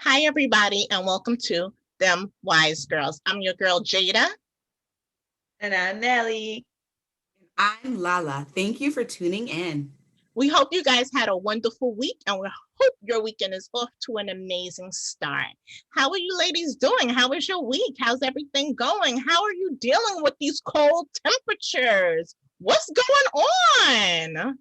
Hi, everybody, and welcome to Them Wise Girls. I'm your girl, Jada. And I'm Nelly. I'm Lala. Thank you for tuning in. We hope you guys had a wonderful week, and we hope your weekend is off to an amazing start. How are you ladies doing? How is your week? How's everything going? How are you dealing with these cold temperatures? What's going on?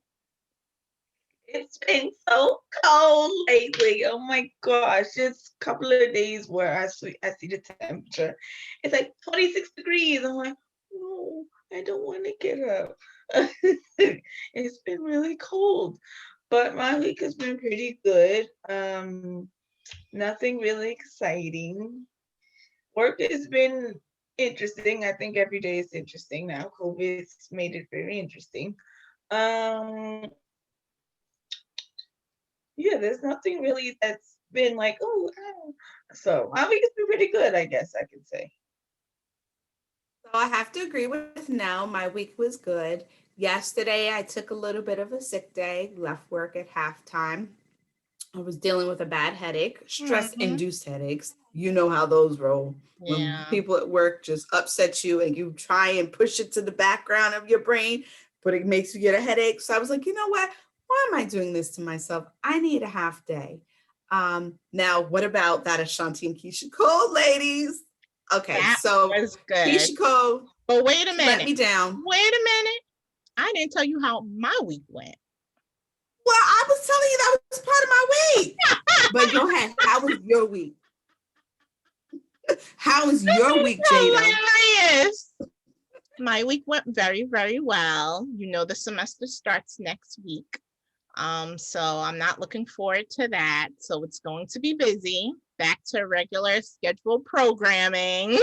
It's been so cold lately. Oh my gosh. Just a couple of days where I see the temperature. It's like 26 degrees. I'm like, no, I don't want to get up. It's been really cold. But my week has been pretty good. Nothing really exciting. Work has been interesting. I think every day is interesting now. COVID's made it very interesting. Um, yeah, there's nothing really that's been like, oh, so my week has been pretty good, I guess I can say. So I have to agree with now. My week was good. Yesterday, I took a little bit of a sick day, left work at halftime. I was dealing with a bad headache, stress Mhm. induced headaches. You know how those roll. When Yeah. people at work just upset you and you try and push it to the background of your brain, but it makes you get a headache. So I was like, you know what? Why am I doing this to myself? I need a half day. Now, what about that Ashanti and Keyshia Cole, ladies? Okay, That so was good. Keyshia Cole, But wait a she let minute. me down. Wait a minute. I didn't tell you how my week went. Well, I was telling you that was part of my week. But go ahead. How was your week? How was your week, Jada? Hilarious. My week went very, very well. You know, the semester starts next week. So I'm not looking forward to that. So it's going to be busy. Back to regular scheduled programming.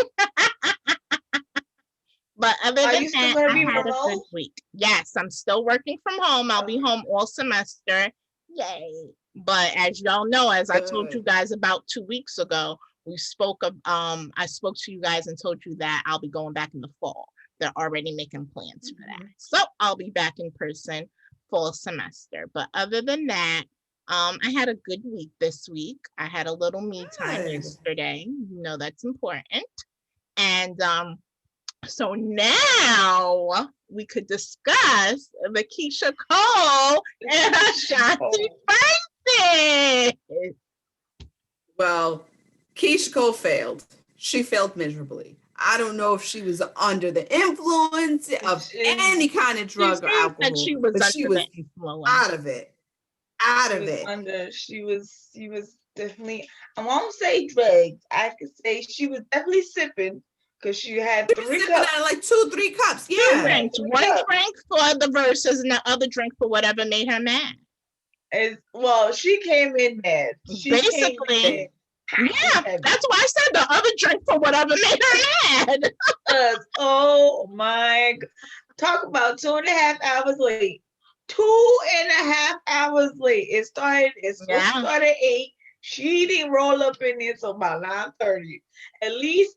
But other Are than you still that, going to I be had a good remote? week. Yes, I'm still working from home. I'll be Okay. home all semester. Yay. But as y'all know, as I told you Good. guys about 2 weeks ago, we spoke of I spoke to you guys and told you that I'll be going back in the fall. They're already making plans for that. Mhm. So I'll be back in person fall semester. But other than that, I had a good week this week. I had a little me time Good. yesterday. You know that's important. And so now we could discuss the Keisha Cole and Ashanti Oh. Francis. Well, Keyshia Cole failed. She failed miserably. I don't know if she was under the influence of any kind of She drug or said that alcohol, she was but she under the was influence. out of it. Out She of was it. under, she was definitely, I won't say drugged. I could say she was definitely sipping because she had She was three sipping cups. out of like 2, 3 cups. Two She Yeah. had drinks. three One cups. drink for the verses and the other drink for whatever made her mad. Well, she came in mad. She came Basically, in hot and yeah, heavy. that's why I said the other drink for whatever made her mad. Oh my, talk about 2.5 hours late. 2.5 hours late. It's supposed to Yeah, start at 8. She didn't roll up in there till about 9:30. At least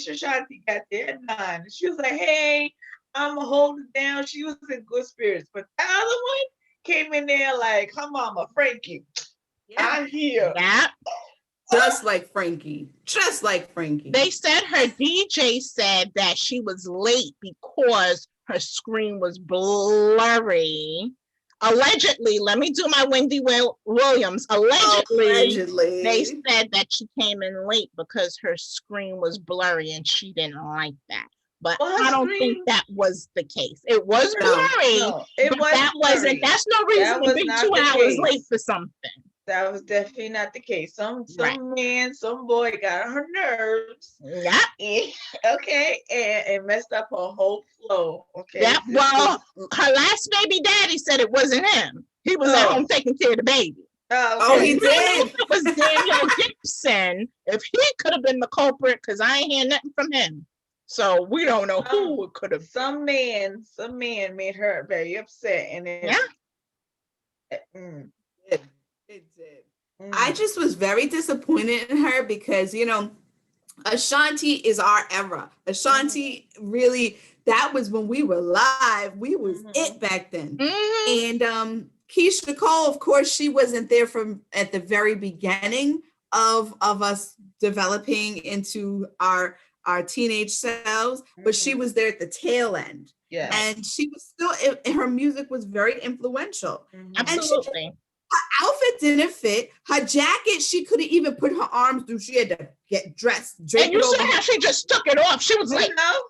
Ashanti got there at 9. She was like, hey, I'ma hold it down. She was in good spirits. But the other one came in there like, come on, Frankie. Yeah. I'm here. yeah. Just like Frankie. Just like Frankie. They said her DJ said that she was late because her screen was blurry. Allegedly, let me do my Wendy Williams. Allegedly, they Allegedly. said that she came in late because her screen was blurry and she didn't like that. But Well, her I don't think screen, that was the case. It was No. blurry, no, it but was that wasn't, blurry. that's no reason That to was be not two the hours late case. for something. That was definitely not the case. Some Right. some man, some boy got on her nerves. Yep. Okay, and messed up her whole flow. Yep. Okay, this Well, was her last baby daddy said it wasn't him. He was at oh home taking care of the baby. Oh, So okay. he we don't know if did. it was Daniel Gibson, if he could have been the culprit, because I ain't hear nothing from him. So we don't know Some who it could have some man made her very upset, and been. Yeah. It, it did. I mm, just was very disappointed in her because, Ashanti is our era. mhm, Ashanti really, that was when we were live. We was mhm, it back then. Mm-hmm. And Keyshia Cole, of course, she wasn't there from at the very beginning, of us developing into our teenage selves, but she was there at the tail end. Yeah. And she was still, her music was very influential. Absolutely. And her outfit didn't fit. Her jacket, she couldn't even put her arms through. She had to get dressed. And you saw how she just took it off. She was like, I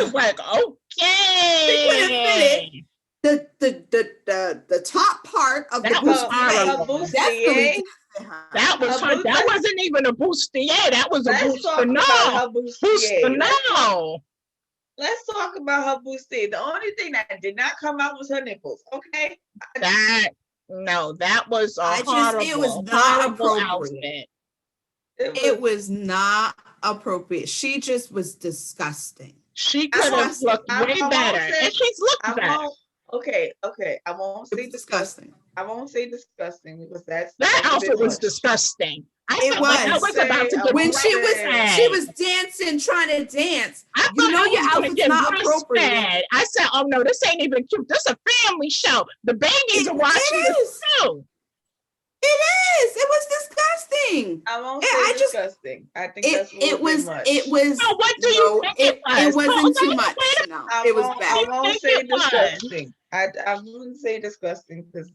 was like, okay. She couldn't fit it. The top part of that the bustier. That was her. That wasn't even a bustier. That was a bustier. No. Let's talk about her bustier. The only thing that did not come out was her nipples. Okay. That was a horrible, it was not appropriate. Outfit. It was not appropriate. She just was disgusting. She could have looked way better, and she's looked better. Okay. I won't say disgusting. I won't say disgusting because that outfit was disgusting. It was about to get when she was dancing, trying to dance. You know your outfit's not appropriate. I said, "Oh no, this ain't even cute. This is a family show. The babies are watching this too." It is. It was disgusting. I won't say disgusting. I think that's it was. Much. It was. So what do you think it was? It wasn't too much. No, it was bad. I won't say disgusting. I wouldn't say disgusting because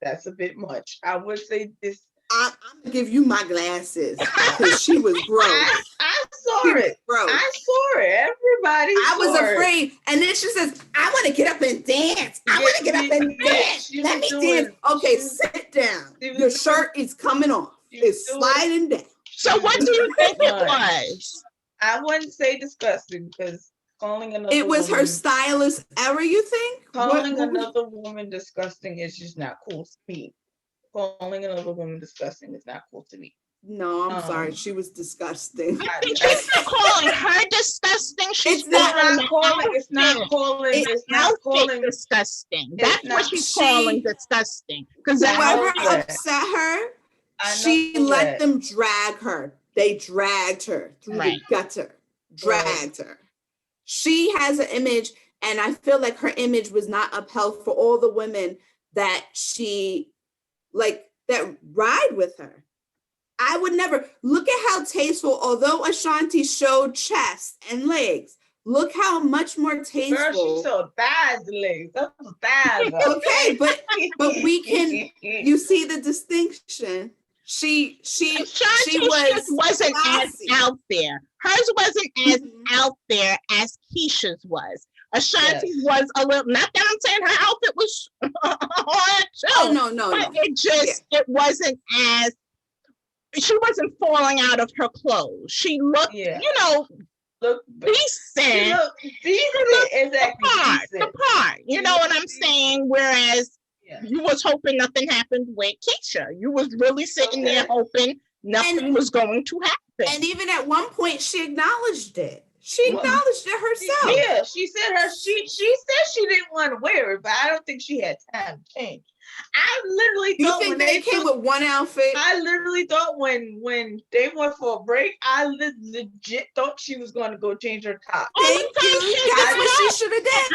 that's a bit much. I would say this. I'm gonna give you my glasses because she was gross. I saw it. Gross. I saw it. Everybody. I was afraid, and then she says, "I want to get up and dance. I want to get up and dance. Let me dance." Okay, sit down. Your shirt is coming off. It's sliding down. So what do you think it was? I wouldn't say disgusting because calling another. It was her stylist error. You think calling another woman disgusting is just not cool to me. Calling another woman disgusting is not cool to me. No, I'm sorry. She was disgusting. She's not calling her disgusting. It's not calling disgusting. That's what she's calling disgusting. Because whoever upset her, she let them drag her. They dragged her through the gutter. Dragged her. She has an image, and I feel like her image was not upheld for all the women that she that ride with her. I would never look at how tasteful, although Ashanti showed chest and legs, look how much more tasteful. Girl, she showed thighs and legs. That was thighs. Okay, but we can, you see the distinction. She wasn't classy. As out there. Hers wasn't as out there as Keyshia's was. Ashanti's was a little, not that I'm saying her outfit was hard too. Oh, no. But it wasn't as, she wasn't falling out of her clothes. She looked, decent. She looked decent. Exactly. The part. You know what I'm saying? Whereas you was hoping nothing happened with Keyshia. You was really sitting there hoping nothing was going to happen. And even at one point, she acknowledged it. She acknowledged it herself. Yeah, she said she said she didn't want to wear it, but I don't think she had time to change. I literally thought when they came with one outfit. I literally thought when they went for a break, I legit thought she was going to go change her top. Thank you. That's what she should have done.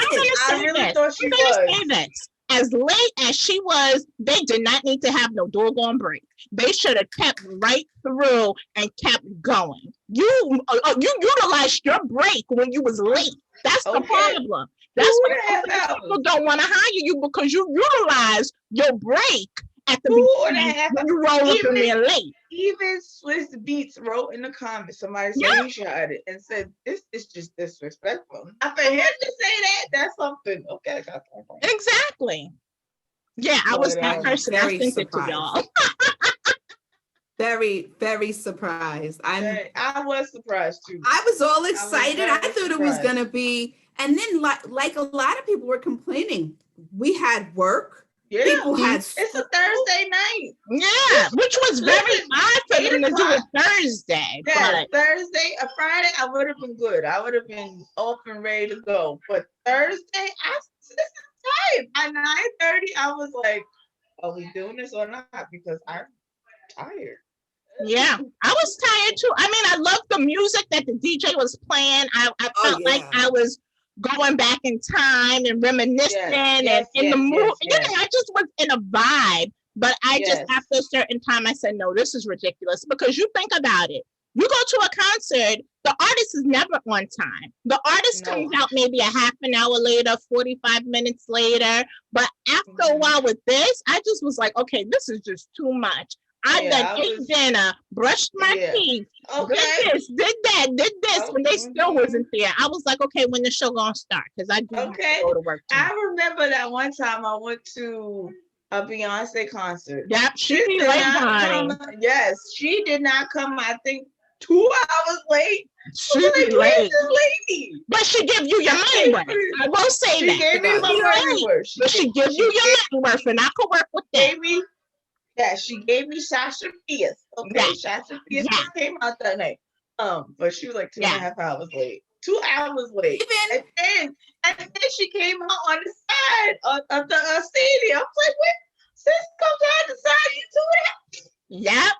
I really thought she was. As late as she was, they did not need to have no doggone break. They should have kept right through and kept going. You utilized your break when you was late. That's the problem. That's what people don't want to hire you because you utilize your break at the beginning when you roll up in there late. Even Swiss Beats wrote in the comments, somebody screenshot it and said, "This is just disrespectful." I for him to say that's something. Okay, exactly. Yeah, I was that person. I think it to y'all. Very, very surprised. I was surprised too. I was all excited. I thought it was gonna be, and then like a lot of people were complaining. We had work. Yeah, people had. It's a Thursday night. Yeah, which was very odd for them to do it Thursday. Yeah, Thursday, a Friday, I would have been good. I would have been off and ready to go. But Thursday, this is tired. At 9:30, I was like, "Are we doing this or not?" Because I'm tired. Yeah, I was tired too. I mean, I loved the music that the DJ was playing. I felt like I was going back in time and reminiscing and in the mood. I just was in a vibe But I just, after a certain time, I said, no, this is ridiculous. Because you think about it. You go to a concert, the artist is never on time. The artist comes out maybe a half an hour later, 45 minutes later. But after a while with this, I just was like, okay, this is just too much. I done ate dinner, brushed my teeth, did this, did that, did this, when they still wasn't there. I was like, okay, when the show gonna start? Because I do have to go to work tomorrow. I remember that one time I went to a Beyonce concert. Yep, she did not come. Yes, she did not come. I think 2 hours late. She was late. Lady? But she gives you your money worth. I will say that. She gave me my money worth. But she gives you your money worth, and I could work with that. Yeah, she gave me Sasha Fierce. Okay, Sasha Fierce came out that night. But she was like 2.5 hours late. 2 hours late. And then she came out on the side of the stadium. I was like, wait, sis, come down the side, you do that? Yep.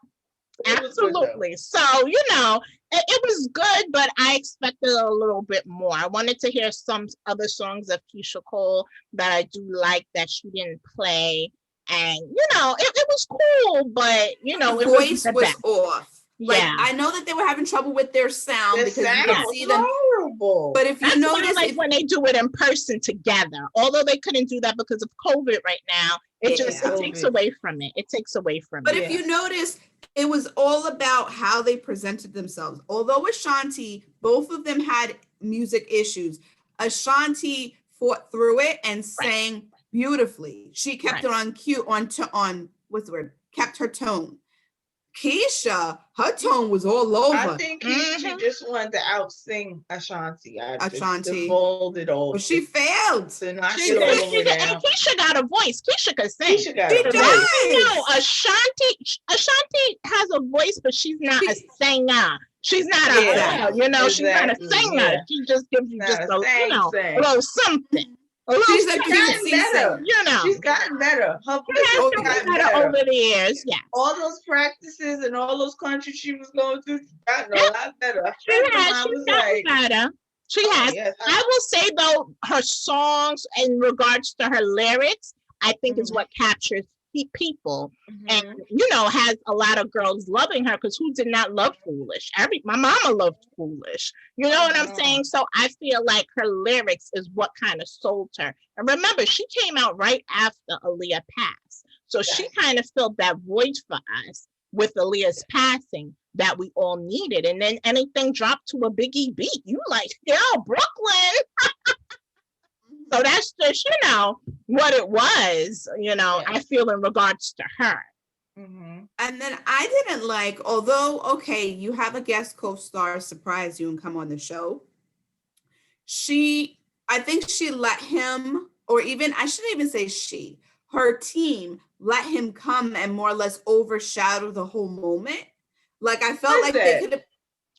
Absolutely. So, it was good, but I expected a little bit more. I wanted to hear some other songs of Keyshia Cole that I do like that she didn't play. And, it was cool, but, the voice was off. Like, I know that they were having trouble with their sound because you could see them. Horrible. But if you notice, when they do it in person together, although they couldn't do that because of COVID right now, it takes away from it. It takes away from it. But if you notice, it was all about how they presented themselves. Although Ashanti, both of them had music issues. Ashanti fought through it and sang beautifully. She kept it on cue, on what's the word? Kept her tone. Keyshia, her tone was all over. I think she just wanted to outsing Ashanti. Ashanti folded over. But she failed. To knock it over down. And Keyshia got a voice. Keyshia could sing. She does. Ashanti has a voice, but she's not a singer. She's not a, she's not a singer. She just gives you just a little something. She's gotten better. She's gotten better. Her voice has gotten better over the years. Yeah. All those practices and all those countries she was going through, she's gotten a lot better. She's gotten better. She has. Yes, I will say though, her songs in regards to her lyrics, I think is what captures people, and has a lot of girls loving her, because who did not love Foolish? My mama loved Foolish. You know what I'm saying? So I feel like her lyrics is what kind of sold her. And remember, she came out right after Aaliyah passed, so she kind of filled that void for us with Aaliyah's passing that we all needed. And then anything dropped to a Biggie beat, you like, Brooklyn. So that's just, what it was, I feel in regards to her. And then I didn't like, although, okay, you have a guest co-star surprise you and come on the show. I think she let him, or even, I shouldn't even say she, her team let him come and more or less overshadow the whole moment. Like, I felt like they could have.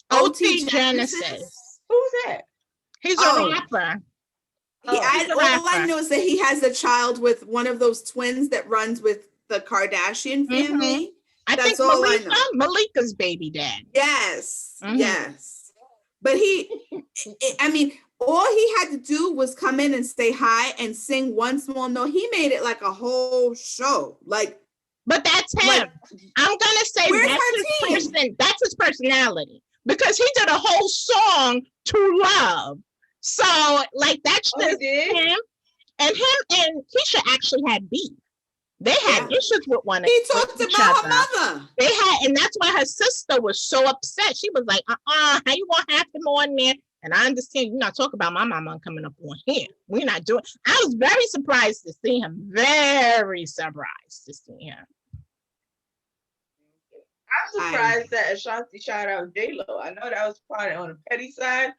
OT Genesis. Who's that? He's a rapper. All I know is that he has a child with one of those twins that runs with the Kardashian family. That's all I know. Malika's baby dad. Yes, yes. But all he had to do was come in and say hi and sing one small note. He made it like a whole show. But that's him. I'm gonna say that's his personality, because he did a whole song to Love. So, that's just him. And Keyshia actually had beef. They had issues with one another. He talked about her mother. They had, and that's why her sister was so upset. She was like, how you gonna have him on there? And I understand you're not talking about my mama coming up on here. We're not doing. I was very surprised to see him. Very surprised to see him. I'm surprised that Ashanti shout out J-Lo. I know that was probably on the petty side.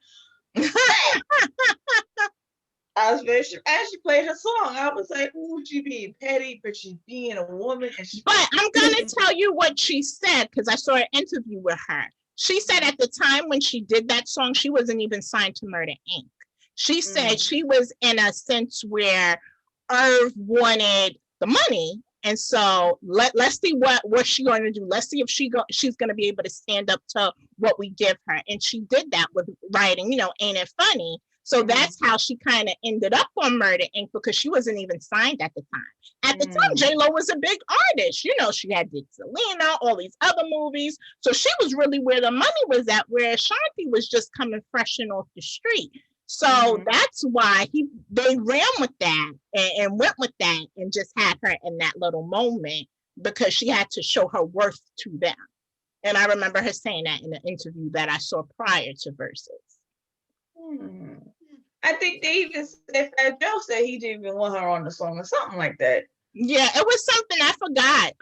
I was very sure as she played her song. I was like, "Ooh, she being petty, but she's being a woman." But I'm gonna tell you what she said, because I saw an interview with her. She said at the time when she did that song, she wasn't even signed to Murder Inc. She said she was in a sense where Irv wanted the money. And so let's see what she's going to do. Let's see if she's going to be able to stand up to what we give her. And she did that with writing, Ain't It Funny? So that's how she kind of ended up on Murder Inc. because she wasn't even signed at the time. At the time, J-Lo was a big artist. You know, she had did Selena, all these other movies. So she was really where the money was at, where Ashanti was just coming fresh and off the street. So that's why they ran with that and went with that and just had her in that little moment because she had to show her worth to them. And I remember her saying that in an interview that I saw prior to Verzuz. I think they even said Fat Joe said he didn't even want her on the song or something like that. Yeah, it was something I forgot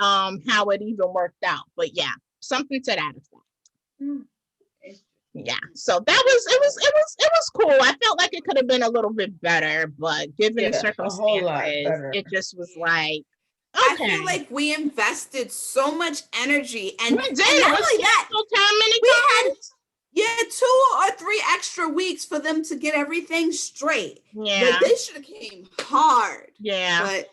how it even worked out. But yeah, something to that effect. Yeah, so that was cool. I felt like it could have been a little bit better, but given the circumstances, it just was like, okay. I feel like we invested so much energy, and we did. And not only that, we had 2 or 3 extra weeks for them to get everything straight. Yeah, like, they should have came hard. Yeah, but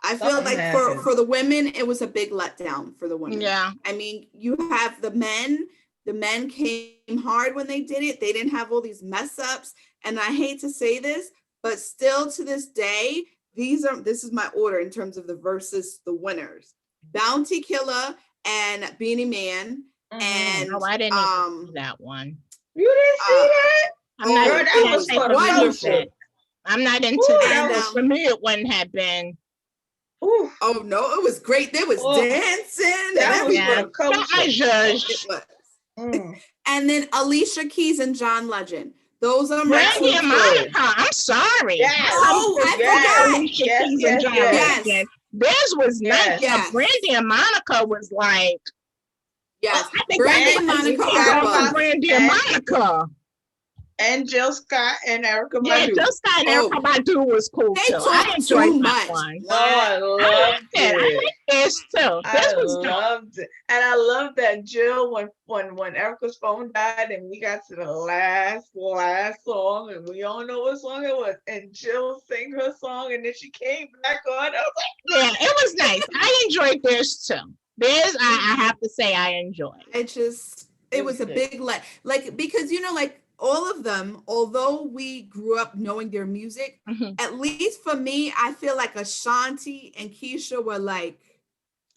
I feel like for the women, it was a big letdown for the women. Yeah, I mean, you have the men. The men came hard when they did it. They didn't have all these mess ups. And I hate to say this, but still to this day, this is my order in terms of the versus the winners. Bounty Killer and Beanie Man. And I didn't even see that one. You didn't see that? I'm not that was wonderful. I'm not into that. For me, it wouldn't have been. Ooh. Oh no, it was great. There was dancing. That was I judged. It was. And then Alicia Keys and John Legend. Those are Brandy and Monica. I'm sorry. Yes. I forgot. Alicia Keys and John Legend. Theirs was nice. Yeah, Brandy and Monica was like. Yes, I think Brandy and Monica. Brandy and Monica. And Jill Scott and Erykah Badu. Yeah, Jill Scott and Erykah Badu was cool too. I enjoyed that one. No, I loved it. I like this too. I loved it. And I love that Jill, when Erykah's phone died and we got to the last song and we all know what song it was. And Jill sang her song and then she came back on. I was like, yeah, it was nice. I enjoyed theirs too. Theirs, I have to say I enjoyed. It was a big because like all of them, although we grew up knowing their music, at least for me, I feel like Ashanti and Keyshia were like.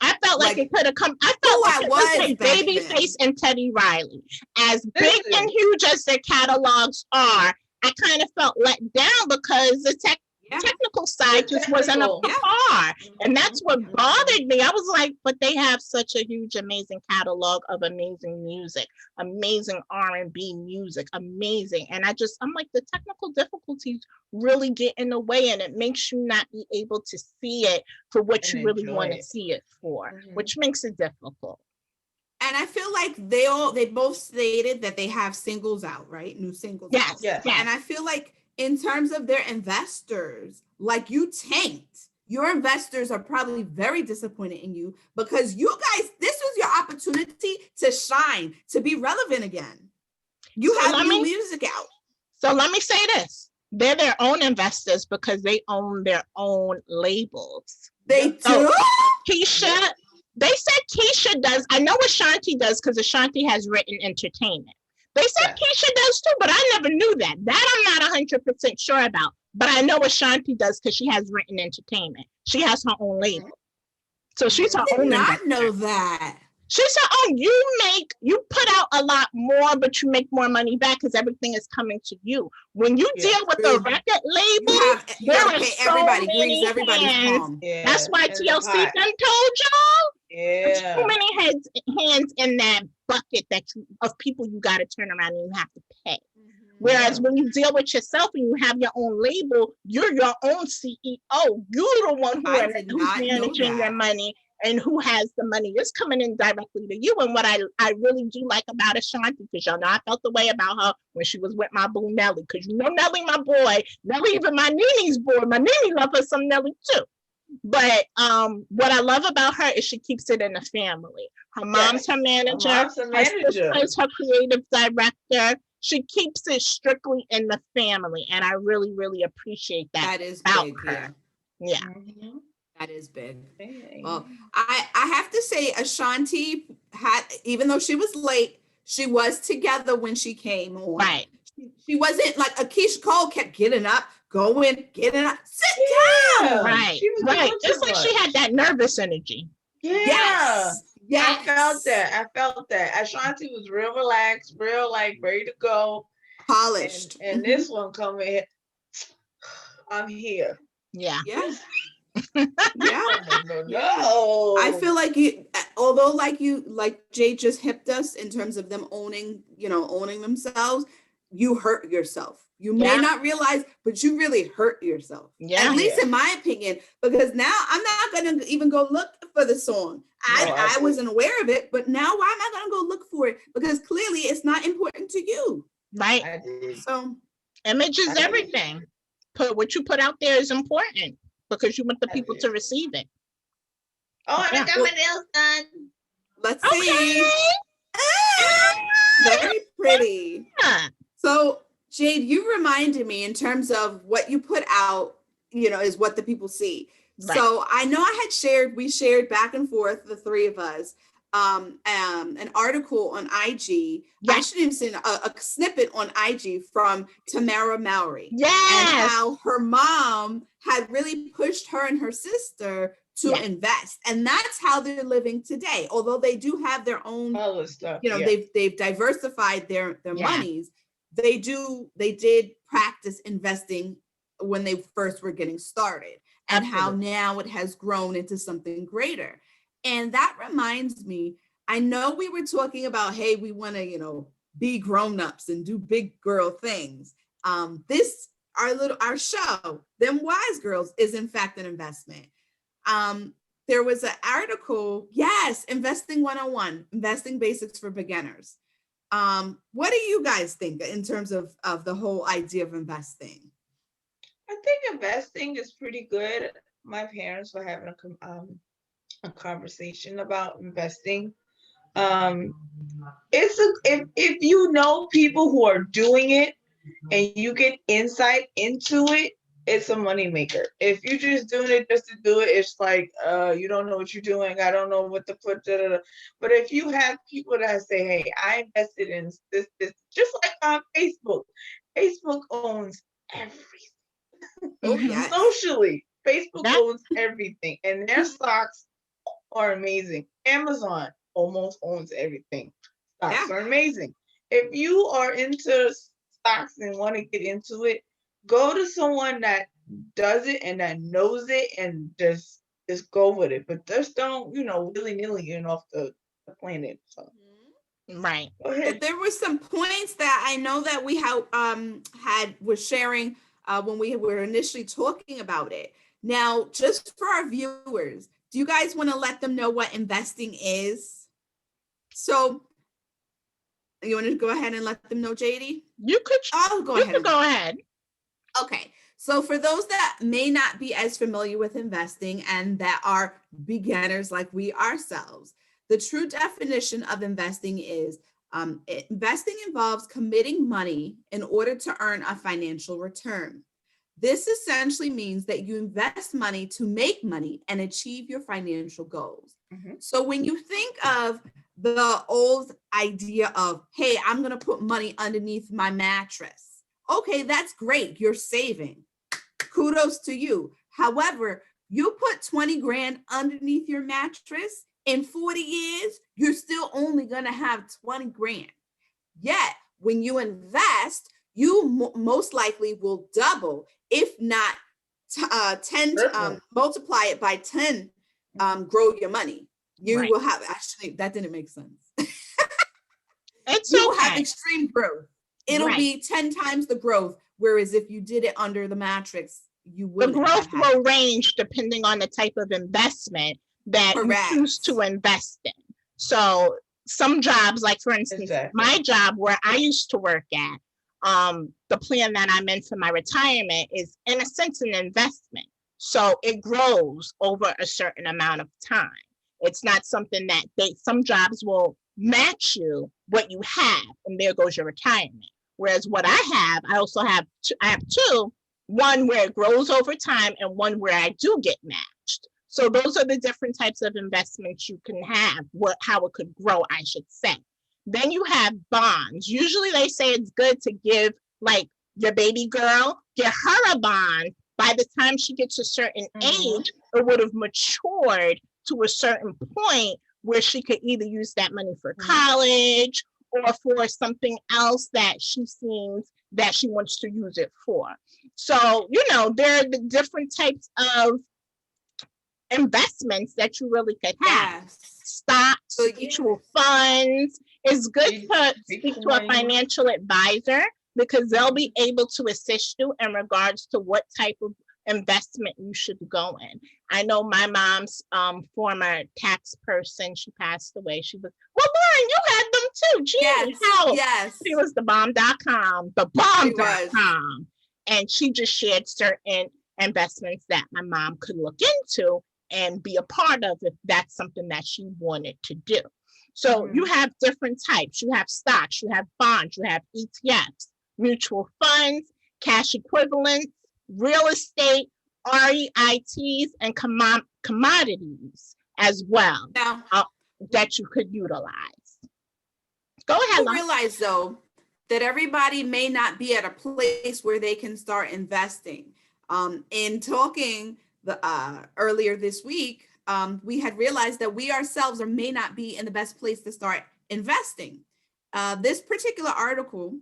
I felt like it could have come. I felt like it was like Babyface and Teddy Riley. As big and huge as their catalogs are, I kind of felt let down because the technical side just wasn't up to par. And that's what bothered me. I was like, but they have such a huge, amazing catalog of amazing music, amazing R&B music, amazing. And I'm like, the technical difficulties really get in the way and it makes you not be able to see it for what you really want to see it for, which makes it difficult. And I feel like they both stated that they have singles out, right? New singles out. Yes. And I feel like in terms of their investors, like you tanked. Your investors are probably very disappointed in you because you guys, this was your opportunity to shine, to be relevant again. You have new music out. So let me say this. They're their own investors because they own their own labels. They do? So Keyshia, they said Keyshia does. I know Ashanti does because Ashanti has written entertainment. They said Keyshia does too, but I never knew that. That I'm not 100% sure about. But I know Ashanti does because she has written entertainment. She has her own label. So she's her own. I did not know that. She's her own. You put out a lot more, but you make more money back because everything is coming to you. When you deal with a record label, there is so many hands. That's why TLC done told y'all. There's too many hands in that bucket of people you got to turn around and you have to pay. Whereas when you deal with yourself and you have your own label, you're your own CEO. You're the one who's managing your money and who has the money. It's coming in directly to you. And what I really do like about Ashanti, because y'all know I felt the way about her when she was with my boo Nelly, because you know Nelly, my boy, Nelly even my Nini's boy. My Nini love her some Nelly too. But what I love about her is she keeps it in the family. Her mom's her manager. Her sister is her creative director. She keeps it strictly in the family, and I really, really appreciate that. That is about big, her. Yeah. That is big. Well, I have to say, Ashanti had, even though she was late, she was together when she came on. Right. She wasn't like Keyshia Cole kept getting up, going, getting up, sit down. Right. She was Right. doing It's too like she much. had that nervous energy. Yeah. Yes. I felt that. Ashanti was real relaxed, real like ready to go. Polished. And this one coming here, I'm here. Yeah. Yeah. Yeah. No. I feel like although like Jay just hipped us in terms of them owning themselves, you hurt yourself. You may not realize, but you really hurt yourself. Yeah. At least in my opinion, because now I'm not going to even go look for the song. I wasn't aware of it, but now why am I going to go look for it? Because clearly it's not important to you. Right. So image is everything. What you put out there is important because you want the people to receive it. Oh, I got my nails done. Let's see. Very pretty. Yeah. So Jade, you reminded me in terms of what you put out, is what the people see. Right. So I know we shared back and forth, the three of us, an article on IG. Yes. I should have seen a snippet on IG from Tamara Mowry. Yes. And how her mom had really pushed her and her sister to invest. And that's how they're living today. Although they do have their own, stuff, they've diversified their monies. They did practice investing when they first were getting started, and how now it has grown into something greater. And that reminds me, I know we were talking about, hey, we want to, be grown-ups and do big girl things. Our show, Them Wise Girls, is in fact an investment. There was an article, Investing 101, Investing Basics for Beginners. What do you guys think in terms of the whole idea of investing? I think investing is pretty good. My parents were having a conversation about investing. If you know people who are doing it and you get insight into it, it's a money maker. If you're just doing it just to do it, it's like you don't know what you're doing. I don't know what to put. But if you have people that say, "Hey, I invested in this," just like on Facebook. Facebook owns everything. Socially, Facebook owns everything, and their stocks are amazing. Amazon almost owns everything. Stocks are amazing. If you are into stocks and want to get into it, go to someone that does it and that knows it and just go with it. But just don't, willy-nilly get off the planet. So. Right. Go ahead. There were some points that I know that we was sharing when we were initially talking about it. Now, just for our viewers, do you guys want to let them know what investing is? So, you want to go ahead and let them know, JD? You could. I'll go ahead. Go ahead. Okay. So for those that may not be as familiar with investing and that are beginners like we ourselves, the true definition of investing is investing involves committing money in order to earn a financial return. This essentially means that you invest money to make money and achieve your financial goals. Mm-hmm. So when you think of the old idea of, hey, I'm going to put money underneath my mattress. Okay, that's great. You're saving. Kudos to you. However, you put 20 grand underneath your mattress, in 40 years, you're still only going to have 20 grand. Yet, when you invest, you most likely will double, if not 10, multiply it by 10, grow your money. You will have, actually, that didn't make sense. You will have extreme growth. It'll be 10 times the growth. Whereas if you did it under the mattress, you wouldn't. The growth will range depending on the type of investment that you choose to invest in. So some jobs, like for instance, my job where I used to work at, the plan that I'm in for my retirement is in a sense an investment. So it grows over a certain amount of time. It's not something that some jobs will match you what you have, and there goes your retirement. Whereas what I also have two, one where it grows over time and one where I do get matched. So those are the different types of investments you can have, how it could grow, I should say. Then you have bonds. Usually they say it's good to give like your baby girl, get her a bond. By the time she gets a certain age, it would have matured to a certain point where she could either use that money for college or for something else that she seems that she wants to use it for. So, there are the different types of investments that you really could have. Yes. Stocks, mutual funds. It's good to speak to a financial advisor because they'll be able to assist you in regards to what type of investment you should go in. I know my mom's former tax person, she passed away. She was, well, Lauren, you had them too. Gee, Yes. She was the bomb.com. And she just shared certain investments that my mom could look into and be a part of if that's something that she wanted to do. So you have different types. You have stocks, you have bonds, you have ETFs, mutual funds, cash equivalents, real estate, REITs, and commodities as well that you could utilize. Go ahead. I realize though that everybody may not be at a place where they can start investing. In talking earlier this week, we had realized that we ourselves may not be in the best place to start investing. This particular article,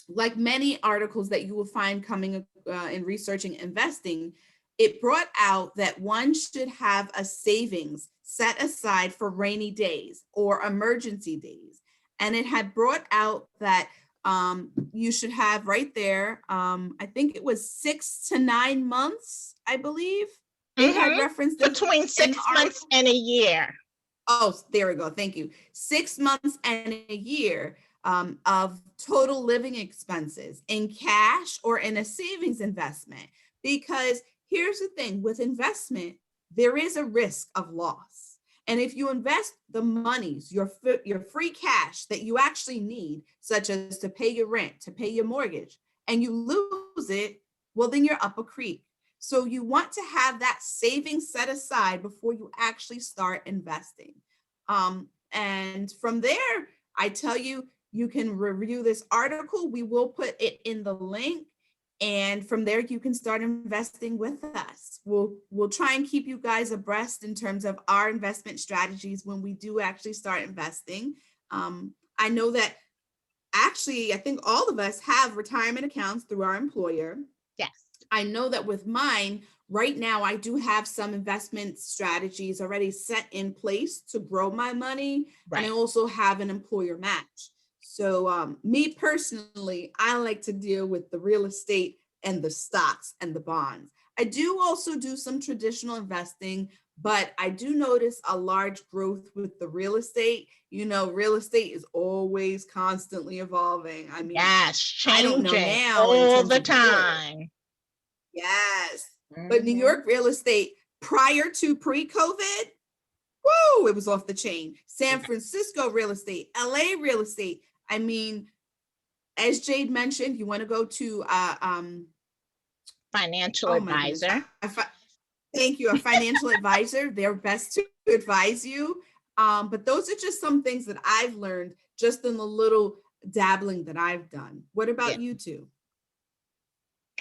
like many articles that you will find coming in researching investing, it brought out that one should have a savings set aside for rainy days or emergency days. And it had brought out that you should have right there, I think it was 6 to 9 months, I believe. They had referenced between 6 months and a year. Oh, there we go. Thank you. 6 months and a year of total living expenses in cash or in a savings investment. Because here's the thing, with investment, there is a risk of loss. And if you invest the monies, your free cash that you actually need, such as to pay your rent, to pay your mortgage, and you lose it, well, then you're up a creek. So you want to have that savings set aside before you actually start investing. And from there, I tell you, you can review this article. We will put it in the link. And from there, you can start investing with us. We'll try and keep you guys abreast in terms of our investment strategies when we do actually start investing. I know that actually, I think all of us have retirement accounts through our employer. Yes. I know that with mine, right now, I do have some investment strategies already set in place to grow my money. Right. And I also have an employer match. So me personally, I like to deal with the real estate and the stocks and the bonds. I do also do some traditional investing, but I do notice a large growth with the real estate. You know, real estate is always constantly evolving. I mean, yes, changing I don't know now all the time. Yes. But New York real estate prior to pre-COVID, whoa, it was off the chain. San Francisco real estate, LA real estate. I mean, as Jade mentioned, you want to go to financial advisor. Thank you, a financial advisor. They're best to advise you. But those are just some things that I've learned just in the little dabbling that I've done. What about you two?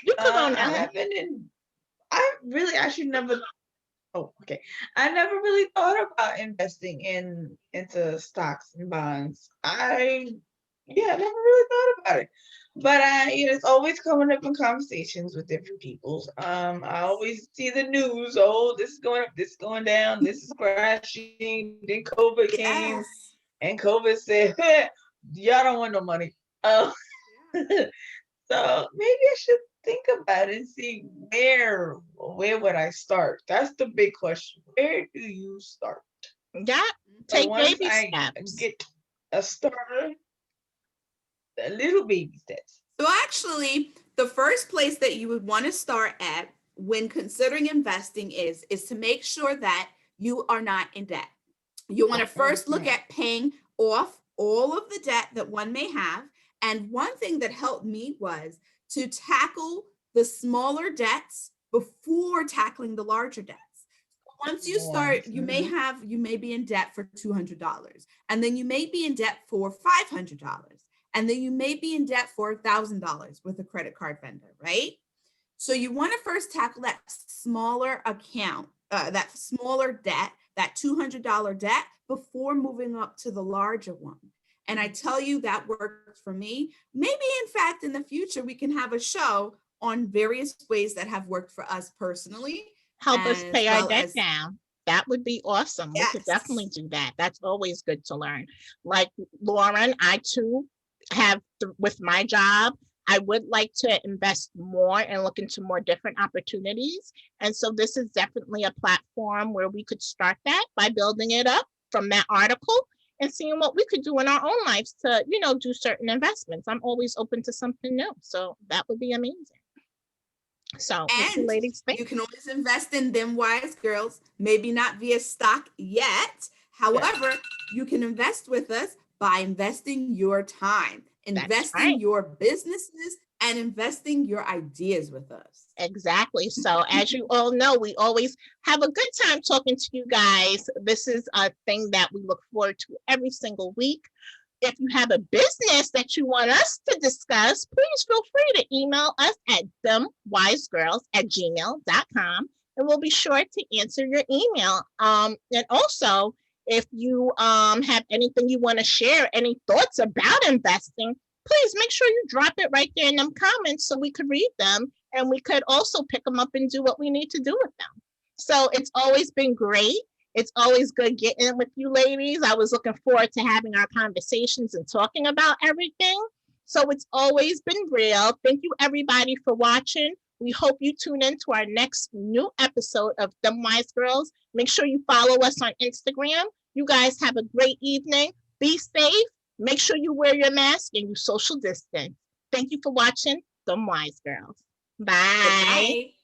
You could go now. I really actually never. Oh, okay. I never really thought about investing into stocks and bonds. Never really thought about it. But it's always coming up in conversations with different people. I always see the news. Oh, this is going up, this is going down, this is crashing. Then COVID came, and COVID said, "Y'all don't want no money." So maybe I should think about it and see where would I start. That's the big question. Where do you start? Yeah, take baby steps. Get a starter. A little baby steps. So actually, the first place that you would want to start at when considering investing is to make sure that you are not in debt. You want to first look at paying off all of the debt that one may have. And one thing that helped me was to tackle the smaller debts before tackling the larger debts. Once you start, you may be in debt for $200, and then you may be in debt for $500. and then you may be in debt for $1,000 with a credit card vendor, right? So you want to first tackle that smaller account, that smaller debt, that $200 debt before moving up to the larger one. And I tell you, that worked for me. Maybe, in fact, in the future, we can have a show on various ways that have worked for us personally. Help us pay our debt as, down. That would be awesome. Yes. We could definitely do that. That's always good to learn. Like Lauren, I too have, with my job, I would like to invest more and look into more different opportunities. And so this is definitely a platform where we could start that by building it up from that article and seeing what we could do in our own lives to, you know, do certain investments. I'm always open to something new. So that would be amazing. So what you ladies think? You can always invest in them wise girls, maybe not via stock yet. However, you can invest with us by investing your time, investing your businesses, and investing your ideas with us. Exactly. So as you all know, we always have a good time talking to you guys. This is a thing that we look forward to every single week. If you have a business that you want us to discuss, please feel free to email us at themwisegirls@gmail.com, and we'll be sure to answer your email. And also, if you have anything you want to share, any thoughts about investing, please make sure you drop it right there in them comments so we could read them, and we could also pick them up and do what we need to do with them. So it's always been great. It's always good getting with you ladies. I was looking forward to having our conversations and talking about everything. So it's always been real. Thank you everybody for watching. We hope you tune in to our next new episode of Them Wise Girls. Make sure you follow us on Instagram. You guys have a great evening. Be safe. Make sure you wear your mask and you social distance. Thank you for watching Them Wise Girls. Bye.